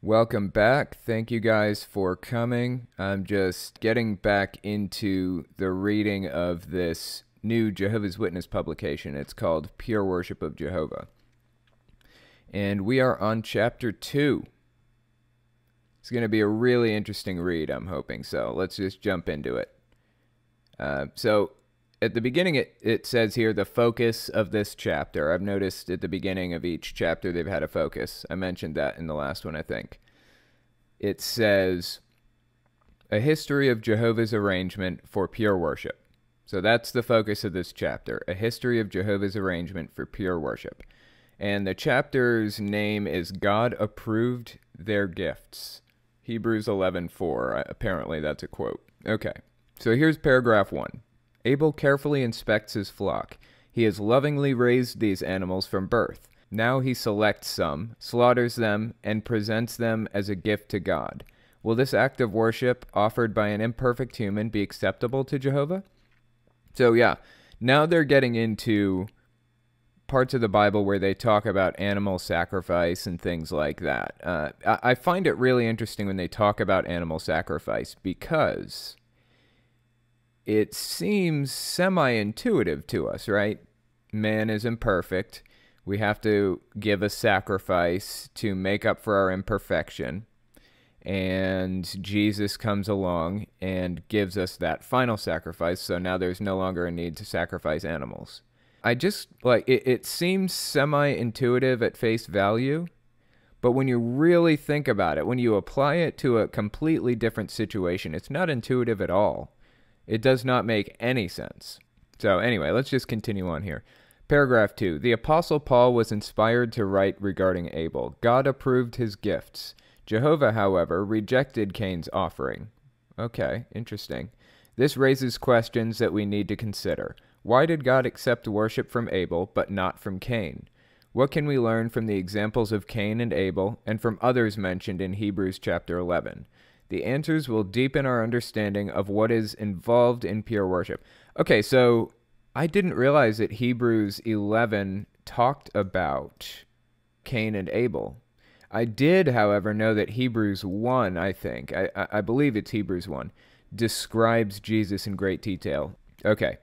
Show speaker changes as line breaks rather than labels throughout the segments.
Welcome back. Thank you guys for coming. I'm just getting back into the reading of this new Jehovah's Witness publication. It's called Pure Worship of Jehovah. And we are on chapter 2. It's going to be a really interesting read, I'm hoping. So let's just jump into it. So at the beginning, it says here the focus of this chapter. I've noticed at the beginning of each chapter they've had a focus. I mentioned that in the last one, I think. It says, a history of Jehovah's arrangement for pure worship. So that's the focus of this chapter, a history of Jehovah's arrangement for pure worship. And the chapter's name is God Approved Their Gifts. Hebrews 11:4. Apparently that's a quote. Okay, so here's paragraph 1. Abel carefully inspects his flock. He has lovingly raised these animals from birth. Now he selects some, slaughters them, and presents them as a gift to God. Will this act of worship offered by an imperfect human be acceptable to Jehovah? So yeah, now they're getting into parts of the Bible where they talk about animal sacrifice and things like that. I find it really interesting when they talk about animal sacrifice because it seems semi-intuitive to us, right? Man is imperfect. We have to give a sacrifice to make up for our imperfection. And Jesus comes along and gives us that final sacrifice, so now there's no longer a need to sacrifice animals. I just, like, it seems semi-intuitive at face value, but when you really think about it, when you apply it to a completely different situation, it's not intuitive at all. It does not make any sense. So anyway, let's just continue on here. Paragraph 2. The Apostle Paul was inspired to write regarding Abel. God approved his gifts. Jehovah, however, rejected Cain's offering. Okay, interesting. This raises questions that we need to consider. Why did God accept worship from Abel, but not from Cain? What can we learn from the examples of Cain and Abel, and from others mentioned in Hebrews chapter 11? The answers will deepen our understanding of what is involved in pure worship. Okay, so I didn't realize that Hebrews 11 talked about Cain and Abel. I did, however, know that Hebrews 1, I think, I believe it's Hebrews 1, describes Jesus in great detail. Okay,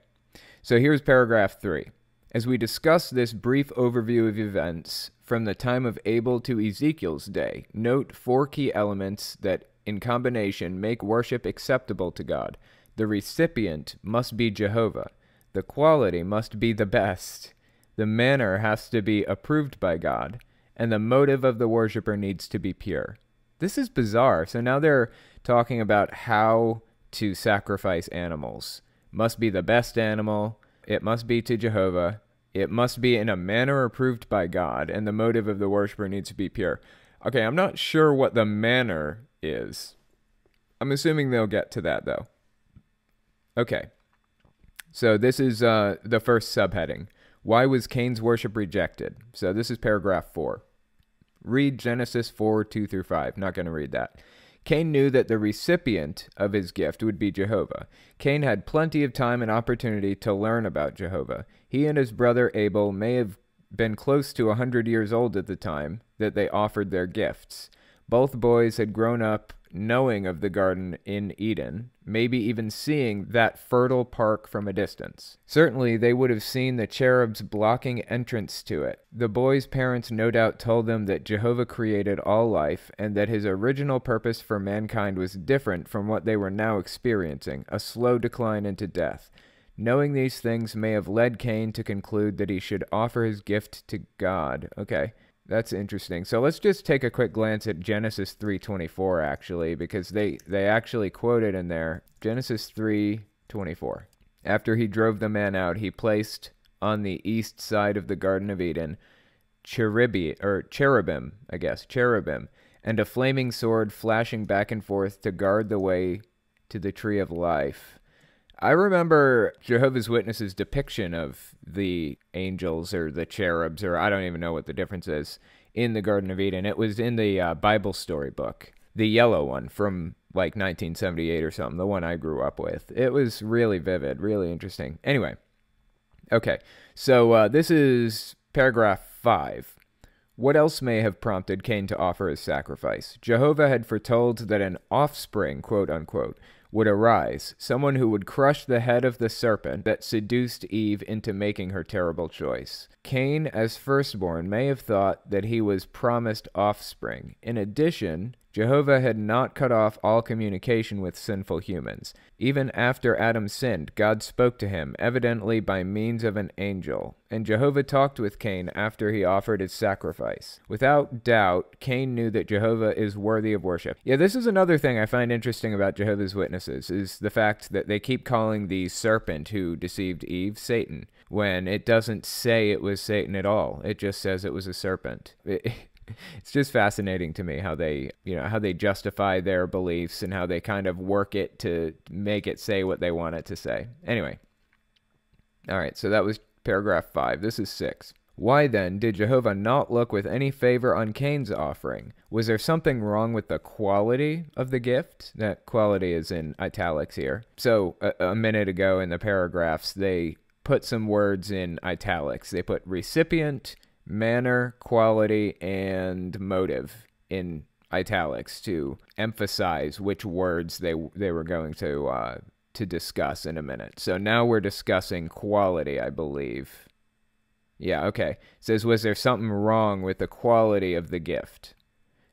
so here's paragraph 3. As we discuss this brief overview of events from the time of Abel to Ezekiel's day, note 4 key elements that in combination make worship acceptable to God. The recipient must be Jehovah. The quality must be the best. The manner has to be approved by God. And the motive of the worshiper needs to be pure. This is bizarre. So now they're talking about how to sacrifice animals. Must be the best animal. It must be to Jehovah. It must be in a manner approved by God. And the motive of the worshiper needs to be pure. Okay, I'm not sure what the manner is. I'm assuming they'll get to that, though. Okay. So this is the first subheading. Why was Cain's worship rejected? So this is paragraph 4. Read Genesis 4, 2 through 5. Not going to read that. Cain knew that the recipient of his gift would be Jehovah. Cain had plenty of time and opportunity to learn about Jehovah. He and his brother Abel may have been close to 100 years old at the time that they offered their gifts. Both boys had grown up knowing of the garden in Eden, maybe even seeing that fertile park from a distance. Certainly, they would have seen the cherubs blocking entrance to it. The boys' parents no doubt told them that Jehovah created all life, and that his original purpose for mankind was different from what they were now experiencing, a slow decline into death. Knowing these things may have led Cain to conclude that he should offer his gift to God. Okay. That's interesting. So let's just take a quick glance at Genesis 3:24, actually, because they actually quote it in there. Genesis 3:24. After he drove the man out, he placed on the east side of the Garden of Eden cherubim, and a flaming sword flashing back and forth to guard the way to the tree of life. I remember Jehovah's Witnesses' depiction of the angels or the cherubs, or I don't even know what the difference is, in the Garden of Eden. It was in the Bible story book, the yellow one from like 1978 or something, the one I grew up with. It was really vivid, really interesting. Anyway, okay, so this is paragraph 5. What else may have prompted Cain to offer his sacrifice? Jehovah had foretold that an offspring, quote unquote, would arise, someone who would crush the head of the serpent that seduced Eve into making her terrible choice. Cain, as firstborn, may have thought that he was promised offspring. In addition, Jehovah had not cut off all communication with sinful humans. Even after Adam sinned, God spoke to him, evidently by means of an angel. And Jehovah talked with Cain after he offered his sacrifice. Without doubt, Cain knew that Jehovah is worthy of worship. Yeah, this is another thing I find interesting about Jehovah's Witnesses, is the fact that they keep calling the serpent who deceived Eve Satan, when it doesn't say it was Satan at all. It just says it was a serpent. It's just fascinating to me how they, how they justify their beliefs and how they kind of work it to make it say what they want it to say. Anyway. All right, so that was paragraph 5. This is 6. Why then did Jehovah not look with any favor on Cain's offering? Was there something wrong with the quality of the gift? That quality is in italics here. So a minute ago in the paragraphs, they put some words in italics. They put recipient, manner, quality, and motive in italics to emphasize which words they were going to discuss in a minute. So now we're discussing quality, I believe. Yeah, okay. It says, was there something wrong with the quality of the gift?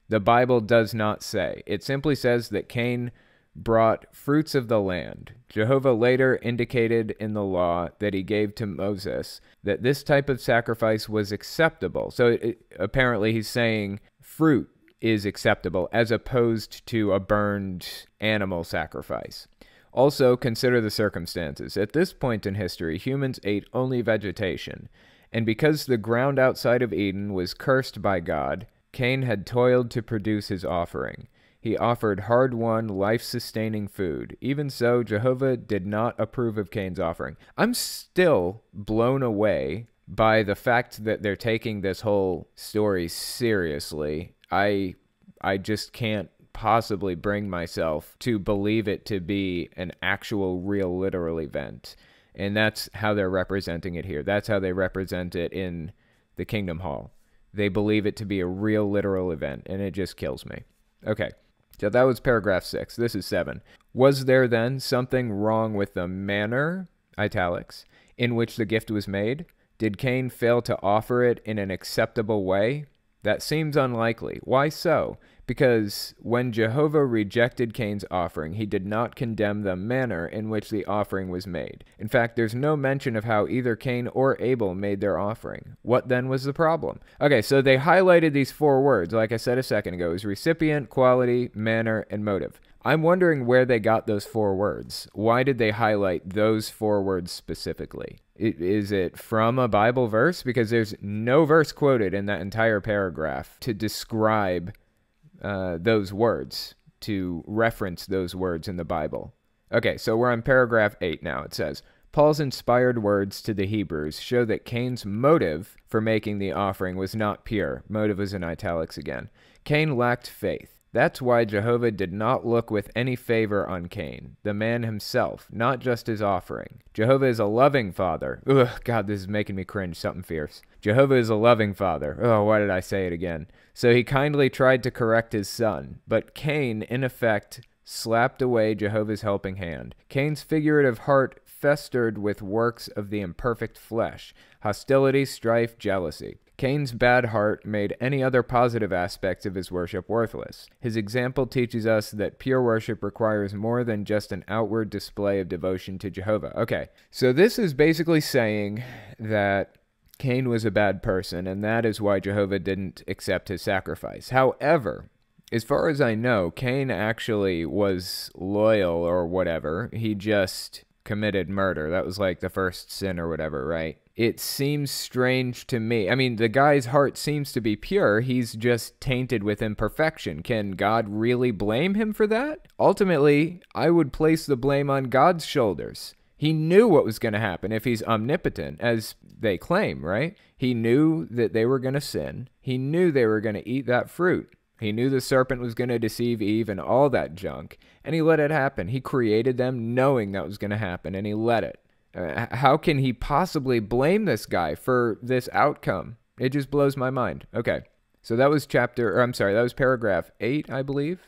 The Bible does not say. It simply says that Cain brought fruits of the land. Jehovah later indicated in the law that he gave to Moses that this type of sacrifice was acceptable. So apparently he's saying fruit is acceptable as opposed to a burned animal sacrifice. Also, consider the circumstances. At this point in history, humans ate only vegetation. And because the ground outside of Eden was cursed by God, Cain had toiled to produce his offering. He offered hard-won, life-sustaining food. Even so, Jehovah did not approve of Cain's offering. I'm still blown away by the fact that they're taking this whole story seriously. I just can't possibly bring myself to believe it to be an actual, real, literal event. And that's how they're representing it here. That's how they represent it in the Kingdom Hall. They believe it to be a real, literal event, and it just kills me. Okay. So that was paragraph 6. This is 7. Was there then something wrong with the manner, italics, in which the gift was made? Did Cain fail to offer it in an acceptable way? That seems unlikely. Why so? Because when Jehovah rejected Cain's offering, he did not condemn the manner in which the offering was made. In fact, there's no mention of how either Cain or Abel made their offering. What then was the problem? Okay, so they highlighted these 4 words, like I said a second ago. It was recipient, quality, manner, and motive. I'm wondering where they got those 4 words. Why did they highlight those 4 words specifically? Is it from a Bible verse? Because there's no verse quoted in that entire paragraph to describe those words, to reference those words in the Bible. Okay, so we're on paragraph 8 now. It says, Paul's inspired words to the Hebrews show that Cain's motive for making the offering was not pure. Motive is in italics again. Cain lacked faith. That's why Jehovah did not look with any favor on Cain, the man himself, not just his offering. Jehovah is a loving father. Ugh, God, this is making me cringe, something fierce. Jehovah is a loving father. Oh, why did I say it again? So he kindly tried to correct his son, but Cain, in effect, slapped away Jehovah's helping hand. Cain's figurative heart festered with works of the imperfect flesh, hostility, strife, jealousy. Cain's bad heart made any other positive aspects of his worship worthless. His example teaches us that pure worship requires more than just an outward display of devotion to Jehovah. Okay, so this is basically saying that Cain was a bad person, and that is why Jehovah didn't accept his sacrifice. However, as far as I know, Cain actually was loyal or whatever. He just committed murder. That was like the first sin or whatever, right? It seems strange to me. I mean, the guy's heart seems to be pure. He's just tainted with imperfection. Can God really blame him for that? Ultimately, I would place the blame on God's shoulders. He knew what was going to happen if he's omnipotent, as they claim, right? He knew that they were going to sin. He knew they were going to eat that fruit. He knew the serpent was going to deceive Eve and all that junk, and he let it happen. He created them knowing that was going to happen, and he let it. How can he possibly blame this guy for this outcome? It just blows my mind. Okay. So that was that was paragraph 8, I believe.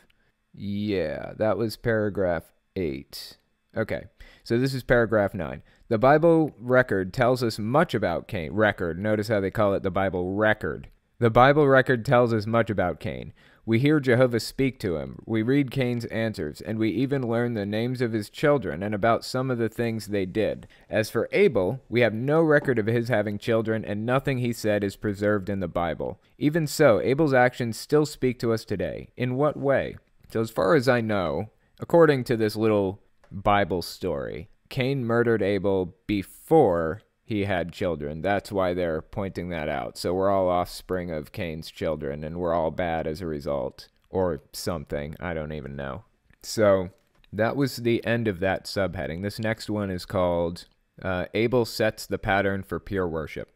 Yeah, that was paragraph 8. Okay, so this is paragraph 9. The Bible record tells us much about Cain. Record. Notice how they call it the Bible record. The Bible record tells us much about Cain. We hear Jehovah speak to him. We read Cain's answers, and we even learn the names of his children and about some of the things they did. As for Abel, we have no record of his having children, and nothing he said is preserved in the Bible. Even so, Abel's actions still speak to us today. In what way? So as far as I know, according to this little Bible story, Cain murdered Abel before he had children. That's why they're pointing that out. So we're all offspring of Cain's children, and we're all bad as a result. Or something. I don't even know. So that was the end of that subheading. This next one is called Abel Sets the Pattern for Pure Worship.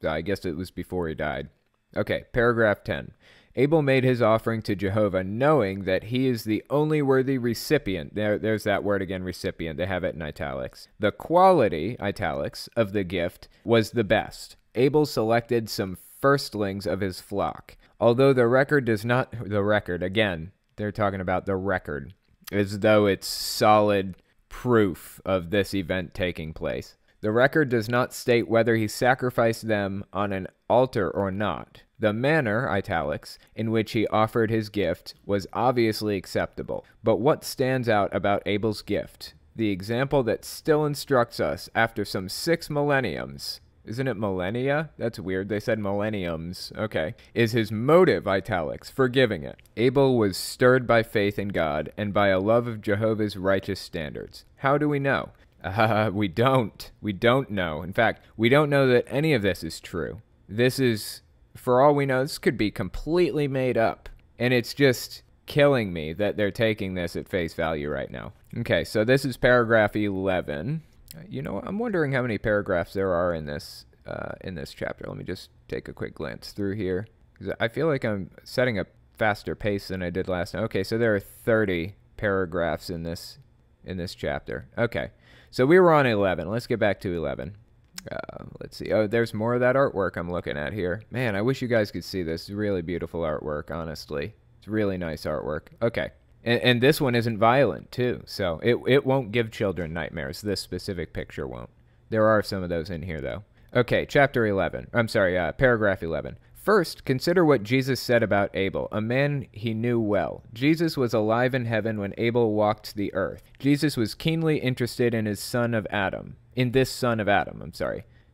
I guess it was before he died. Okay, paragraph 10. Abel made his offering to Jehovah, knowing that he is the only worthy recipient. There's that word again, recipient. They have it in italics. The quality, italics, of the gift was the best. Abel selected some firstlings of his flock. Although the record does not... The record, again, they're talking about the record, as though it's solid proof of this event taking place. The record does not state whether he sacrificed them on an altar or not. The manner, italics, in which he offered his gift was obviously acceptable. But what stands out about Abel's gift, the example that still instructs us after some 6 millenniums, isn't it millennia? That's weird. They said millenniums. Okay. Is his motive, italics, for giving it. Abel was stirred by faith in God and by a love of Jehovah's righteous standards. How do we know? We don't. We don't know. In fact, we don't know that any of this is true. This is... For all we know, this could be completely made up. And it's just killing me that they're taking this at face value right now. Okay, so this is paragraph 11. You know, I'm wondering how many paragraphs there are in this chapter. Let me just take a quick glance through here, because I feel like I'm setting a faster pace than I did last time. Okay, so there are 30 paragraphs in this chapter. Okay, so we were on 11. Let's get back to 11. Let's see. Oh, there's more of that artwork I'm looking at here. Man, I wish you guys could see this. Really beautiful artwork, honestly. It's really nice artwork. Okay. And this one isn't violent, too. So it won't give children nightmares. This specific picture won't. There are some of those in here, though. Okay, chapter 11. I'm sorry, paragraph 11. First, consider what Jesus said about Abel, a man he knew well. Jesus was alive in heaven when Abel walked the earth. Jesus was keenly interested in this son of Adam.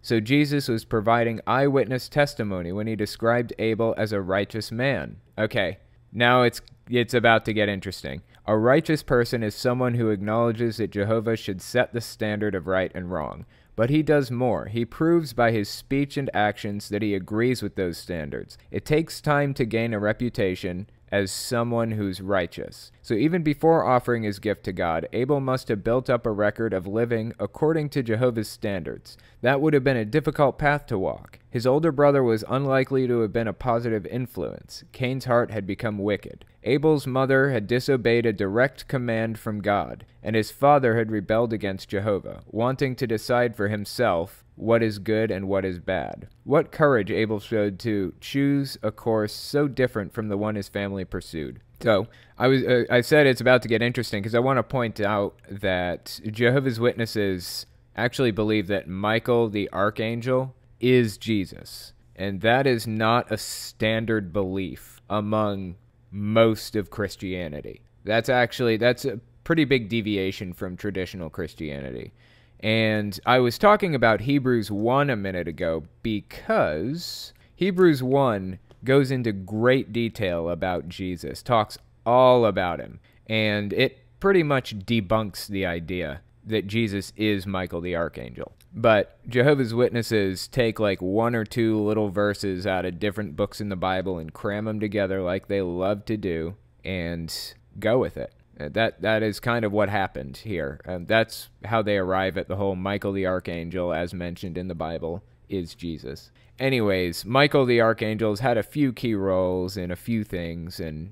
So Jesus was providing eyewitness testimony when he described Abel as a righteous man. Okay, now it's about to get interesting. A righteous person is someone who acknowledges that Jehovah should set the standard of right and wrong. But he does more. He proves by his speech and actions that he agrees with those standards. It takes time to gain a reputation as someone who's righteous. So even before offering his gift to God, Abel must have built up a record of living according to Jehovah's standards. That would have been a difficult path to walk. His older brother was unlikely to have been a positive influence. Cain's heart had become wicked. Abel's mother had disobeyed a direct command from God, and his father had rebelled against Jehovah, wanting to decide for himself what is good and what is bad. What courage Abel showed to choose a course so different from the one his family pursued. So, I said it's about to get interesting because I want to point out that Jehovah's Witnesses actually believe that Michael the Archangel is Jesus. And that is not a standard belief among most of Christianity. That's a pretty big deviation from traditional Christianity. And I was talking about Hebrews 1 a minute ago because Hebrews 1 goes into great detail about Jesus, talks all about him, and it pretty much debunks the idea that Jesus is Michael the Archangel. But Jehovah's Witnesses take like 1 or 2 little verses out of different books in the Bible and cram them together like they love to do and go with it. That is kind of what happened here. That's how they arrive at the whole Michael the Archangel, as mentioned in the Bible, is Jesus. Anyways, Michael the Archangel has had a few key roles in a few things, and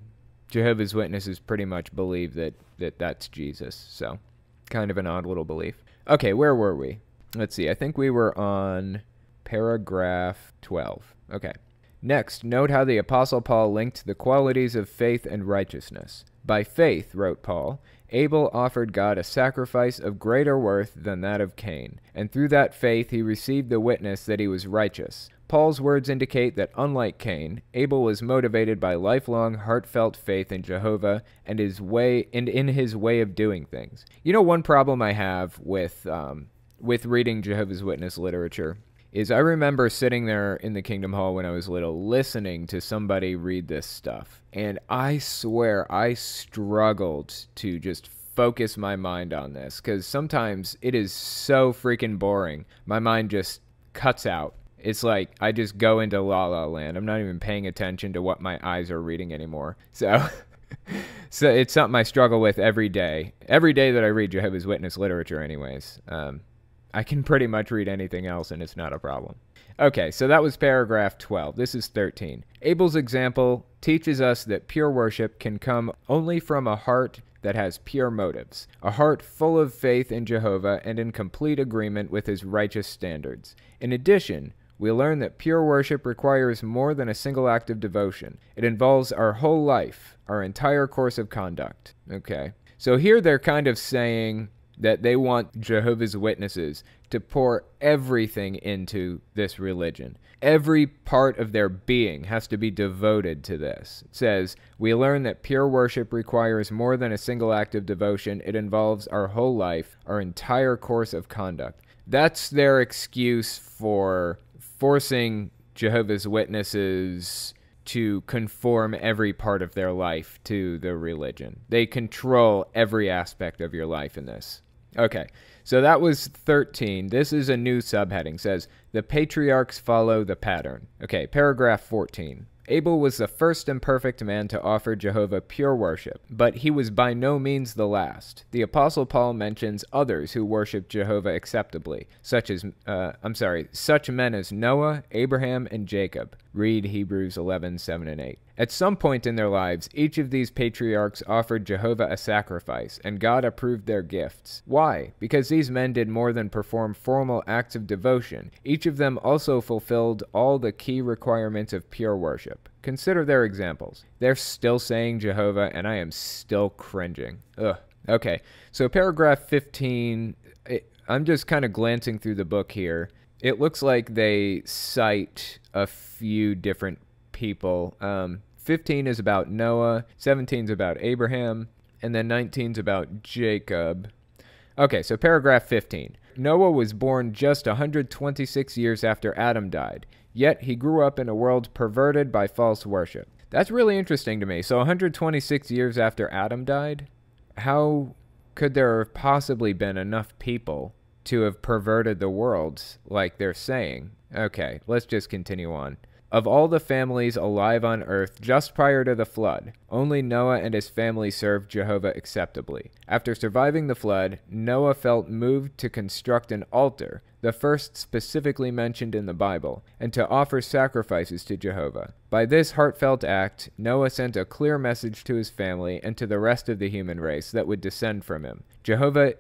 Jehovah's Witnesses pretty much believe that that's Jesus. So, kind of an odd little belief. Okay, where were we? Let's see. I think we were on paragraph 12. Okay. Next, note how the Apostle Paul linked the qualities of faith and righteousness. By faith, wrote Paul, Abel offered God a sacrifice of greater worth than that of Cain, and through that faith he received the witness that he was righteous. Paul's words indicate that, unlike Cain, Abel was motivated by lifelong, heartfelt faith in Jehovah and in his way of doing things. You know, one problem I have with reading Jehovah's Witness literature is I remember sitting there in the Kingdom Hall when I was little, listening to somebody read this stuff, and I swear I struggled to just focus my mind on this, because sometimes it is so freaking boring. My mind just cuts out. It's like I just go into La La Land. I'm not even paying attention to what my eyes are reading anymore. So it's something I struggle with every day. Every day that I read Jehovah's Witness literature anyways. I can pretty much read anything else and it's not a problem. Okay, so that was paragraph 12. This is 13. Abel's example teaches us that pure worship can come only from a heart that has pure motives, a heart full of faith in Jehovah and in complete agreement with his righteous standards. In addition, we learn that pure worship requires more than a single act of devotion. It involves our whole life, our entire course of conduct. Okay, so here they're kind of saying that they want Jehovah's Witnesses to pour everything into this religion. Every part of their being has to be devoted to this. It says, we learn that pure worship requires more than a single act of devotion. It involves our whole life, our entire course of conduct. That's their excuse for forcing Jehovah's Witnesses to conform every part of their life to the religion. They control every aspect of your life in this. Okay, so that was 13. This is a new subheading. It says, the patriarchs follow the pattern. Okay, paragraph 14. Abel was the first and perfect man to offer Jehovah pure worship, but he was by no means the last. The Apostle Paul mentions others who worship Jehovah acceptably, such men as Noah, Abraham, and Jacob. Read Hebrews 11:7 and 8. At some point in their lives, each of these patriarchs offered Jehovah a sacrifice, and God approved their gifts. Why? Because these men did more than perform formal acts of devotion. Each of them also fulfilled all the key requirements of pure worship. Consider their examples. They're still saying Jehovah, and I am still cringing. Ugh. Okay, so paragraph 15, I'm just kind of glancing through the book here. It looks like they cite a few different people. 15 is about Noah, 17 is about Abraham, and then 19 is about Jacob. Okay, so paragraph 15. Noah was born just 126 years after Adam died, yet he grew up in a world perverted by false worship. That's really interesting to me. So 126 years after Adam died, how could there have possibly been enough people to have perverted the world like they're saying? Okay, let's just continue on. Of all the families alive on earth just prior to the flood, only Noah and his family served Jehovah acceptably. After surviving the flood, Noah felt moved to construct an altar, the first specifically mentioned in the Bible, and to offer sacrifices to Jehovah. By this heartfelt act, Noah sent a clear message to his family and to the rest of the human race that would descend from him. Jehovah,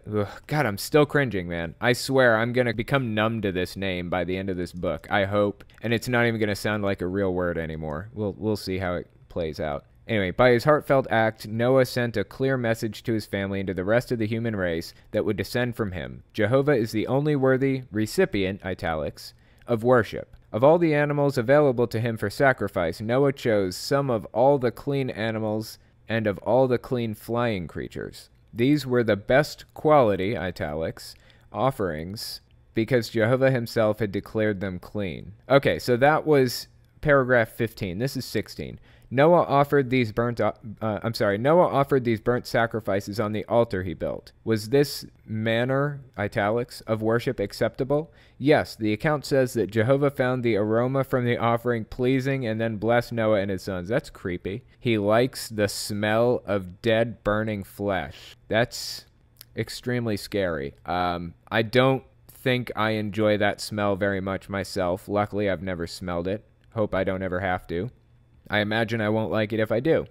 God, I'm still cringing, man. I swear I'm going to become numb to this name by the end of this book, I hope, and it's not even going to sound like a real word anymore. We'll see how it plays out. Anyway, by his heartfelt act, Noah sent a clear message to his family and to the rest of the human race that would descend from him. Jehovah is the only worthy recipient, italics, of worship. Of all the animals available to him for sacrifice, Noah chose some of all the clean animals and of all the clean flying creatures. These were the best quality, italics, offerings, because Jehovah himself had declared them clean. Okay, so that was paragraph 15. This is 16. Noah offered these burnt sacrifices on the altar he built. Was this manner, italics, of worship acceptable? Yes, the account says that Jehovah found the aroma from the offering pleasing and then blessed Noah and his sons. That's creepy. He likes the smell of dead burning flesh. That's extremely scary. I don't think I enjoy that smell very much myself. Luckily, I've never smelled it. Hope I don't ever have to. I imagine I won't like it if I do.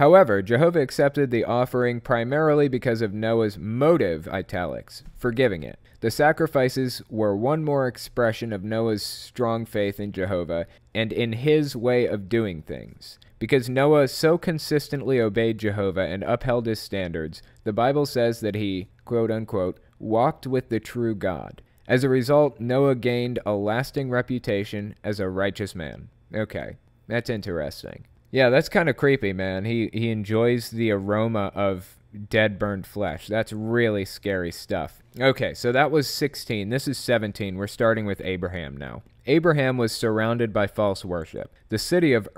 However, Jehovah accepted the offering primarily because of Noah's motive, italics, for giving it. The sacrifices were one more expression of Noah's strong faith in Jehovah and in his way of doing things. Because Noah so consistently obeyed Jehovah and upheld his standards, the Bible says that he, quote-unquote, walked with the true God. As a result, Noah gained a lasting reputation as a righteous man. Okay, that's interesting. Yeah, that's kind of creepy, man. He enjoys the aroma of dead, burned flesh. That's really scary stuff. Okay, so that was 16. This is 17. We're starting with Abraham now. Abraham was surrounded by false worship. The city of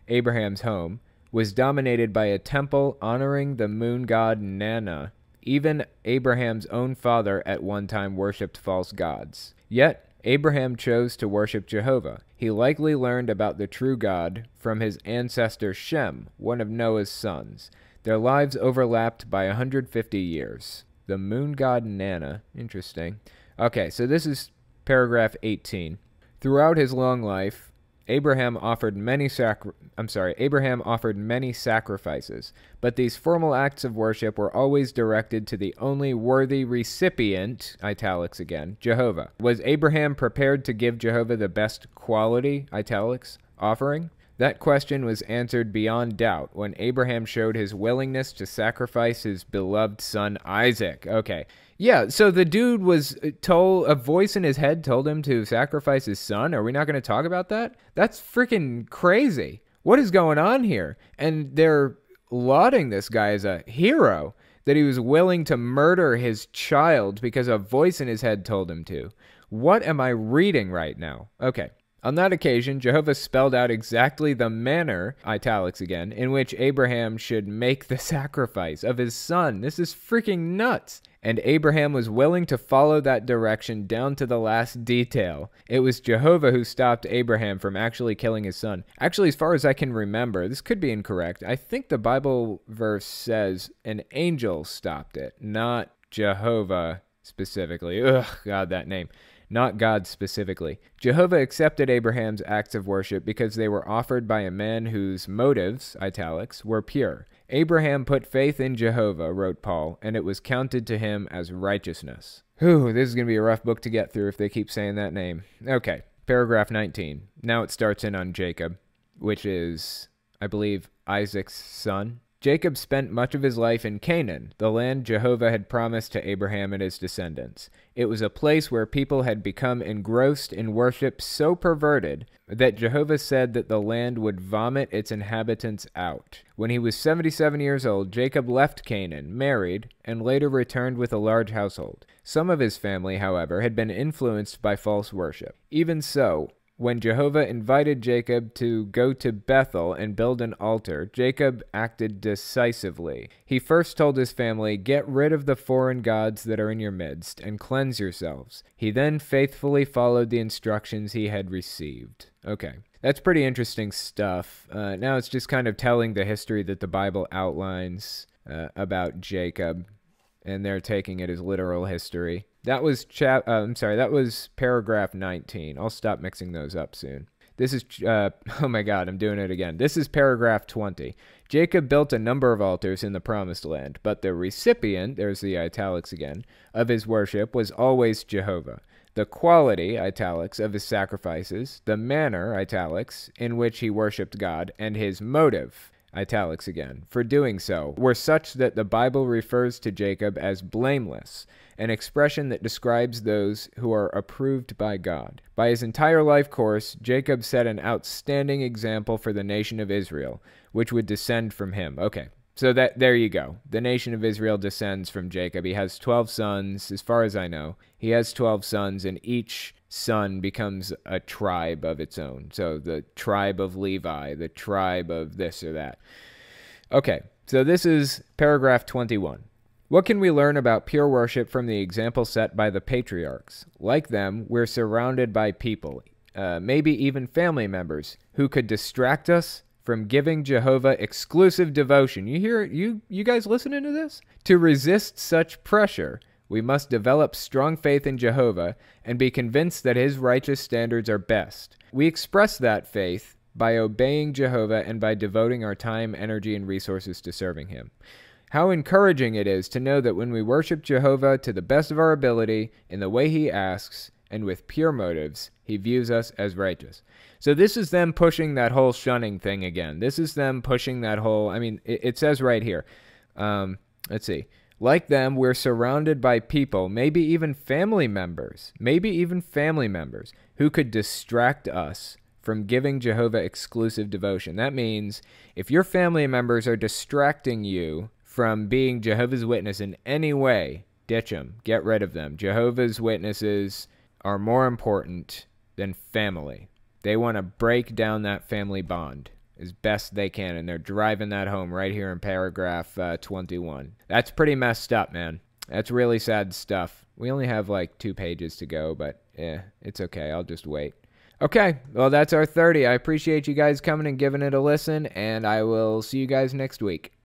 Abraham's home, was dominated by a temple honoring the moon god Nana. Even Abraham's own father at one time worshipped false gods. Yet, Abraham chose to worship Jehovah. He likely learned about the true God from his ancestor Shem, one of Noah's sons. Their lives overlapped by 150 years. The moon god Nana. Interesting. Okay, so this is paragraph 18. Throughout his long life, Abraham offered many sacrifices, but these formal acts of worship were always directed to the only worthy recipient, italics again, Jehovah. Was Abraham prepared to give Jehovah the best quality, italics, offering? That question was answered beyond doubt when Abraham showed his willingness to sacrifice his beloved son Isaac. Okay. Yeah, so the dude was told, a voice in his head told him to sacrifice his son? Are we not going to talk about that? That's freaking crazy. What is going on here? And they're lauding this guy as a hero, that he was willing to murder his child because a voice in his head told him to. What am I reading right now? Okay. On that occasion, Jehovah spelled out exactly the manner, italics again, in which Abraham should make the sacrifice of his son. This is freaking nuts. And Abraham was willing to follow that direction down to the last detail. It was Jehovah who stopped Abraham from actually killing his son. Actually, as far as I can remember, this could be incorrect. I think the Bible verse says an angel stopped it, not Jehovah specifically. Ugh, God, that name. Not God specifically. Jehovah accepted Abraham's acts of worship because they were offered by a man whose motives, italics, were pure. Abraham put faith in Jehovah, wrote Paul, and it was counted to him as righteousness. Whew, this is going to be a rough book to get through if they keep saying that name. Okay, paragraph 19. Now it starts in on Jacob, which is, I believe, Isaac's son. Jacob spent much of his life in Canaan, the land Jehovah had promised to Abraham and his descendants. It was a place where people had become engrossed in worship so perverted that Jehovah said that the land would vomit its inhabitants out. When he was 77 years old, Jacob left Canaan, married, and later returned with a large household. Some of his family, however, had been influenced by false worship. Even so, when Jehovah invited Jacob to go to Bethel and build an altar, Jacob acted decisively. He first told his family, "Get rid of the foreign gods that are in your midst, and cleanse yourselves." He then faithfully followed the instructions he had received. Okay, that's pretty interesting stuff. Now it's just kind of telling the history that the Bible outlines about Jacob, and they're taking it as literal history. That was that was paragraph 19. I'll stop mixing those up soon. This is, oh my God, I'm doing it again. This is paragraph 20. Jacob built a number of altars in the promised land, but the recipient, there's the italics again, of his worship was always Jehovah. The quality, italics, of his sacrifices, the manner, italics, in which he worshipped God, and his motive, italics again, for doing so, were such that the Bible refers to Jacob as blameless, an expression that describes those who are approved by God. By his entire life course, Jacob set an outstanding example for the nation of Israel, which would descend from him. Okay, so there you go. The nation of Israel descends from Jacob. He has 12 sons, as far as I know. He has 12 sons, and each son becomes a tribe of its own. So the tribe of Levi, the tribe of this or that. Okay, so this is paragraph 21. What can we learn about pure worship from the example set by the patriarchs? Like them, we're surrounded by people, maybe even family members, who could distract us from giving Jehovah exclusive devotion. You hear, you guys listening to this? To resist such pressure, we must develop strong faith in Jehovah and be convinced that his righteous standards are best. We express that faith by obeying Jehovah and by devoting our time, energy, and resources to serving him. How encouraging it is to know that when we worship Jehovah to the best of our ability, in the way he asks, and with pure motives, he views us as righteous. So this is them pushing that whole shunning thing again. This is them pushing that whole, it says right here, let's see. Like them, we're surrounded by people, maybe even family members, who could distract us from giving Jehovah exclusive devotion. That means if your family members are distracting you from being Jehovah's Witness in any way, ditch them, get rid of them. Jehovah's Witnesses are more important than family. They want to break down that family bond as best they can, and they're driving that home right here in paragraph 21. That's pretty messed up, man. That's really sad stuff. We only have like 2 pages to go, but it's okay. I'll just wait. Okay, well, that's our 30. I appreciate you guys coming and giving it a listen, and I will see you guys next week.